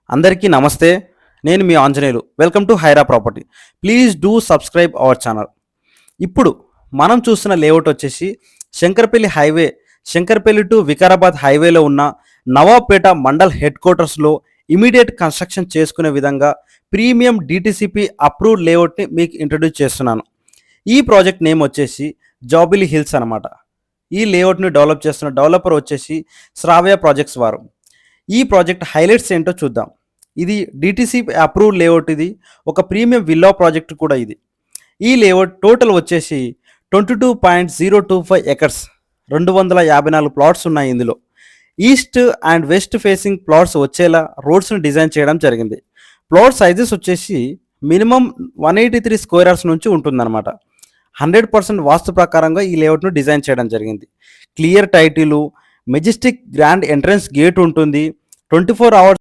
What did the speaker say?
అందరికీ నమస్తే. నేను మీ Anjaneyulu. Welcome to Hyra property. Please do subscribe our channel. ఇప్పుడు మనం చూస్తున్న లేఅవుట్ వచ్చేసి శంకరపల్లి హైవే, శంకరపల్లి టు వికారాబాద్ హైవేలో ఉన్న నవాబ్పేట మండల్ హెడ్ క్వార్టర్స్లో ఇమీడియట్ కన్స్ట్రక్షన్ చేసుకునే విధంగా ప్రీమియం డిటిసిపి అప్రూవ్డ్ లేఅవుట్ని మీకు ఇంట్రడ్యూస్ చేస్తున్నాను. ఈ ప్రాజెక్ట్ నేమ్ వచ్చేసి జాబిలీ హిల్స్ అనమాట. ఈ లేఅవుట్ని డెవలప్ చేస్తున్న డెవలపర్ వచ్చేసి శ్రావ్య ప్రాజెక్ట్స్ వారు. ఈ ప్రాజెక్ట్ హైలైట్స్ ఏంటో చూద్దాం. ఇది డిటిసి అప్రూవ్ లేఅవుట్. ఇది ఒక ప్రీమియం విల్లా ప్రాజెక్ట్ కూడా. ఇది ఈ లేఅవుట్ టోటల్ వచ్చేసి 22.025 ఎకర్స్, 254 ప్లాట్స్ ఉన్నాయి. ఇందులో east and west facing plots వచ్చేలా రోడ్స్ని డిజైన్ చేయడం జరిగింది. ప్లాట్ సైజెస్ వచ్చేసి మినిమం 183 స్క్వేర్ యార్డ్స్ నుంచి ఉంటుందన్నమాట. 100% వాస్తు ప్రకారంగా ఈ లేఅవుట్ను డిజైన్ చేయడం జరిగింది. Clear title, Majestic grand entrance gate ఉంటుంది. 24 hours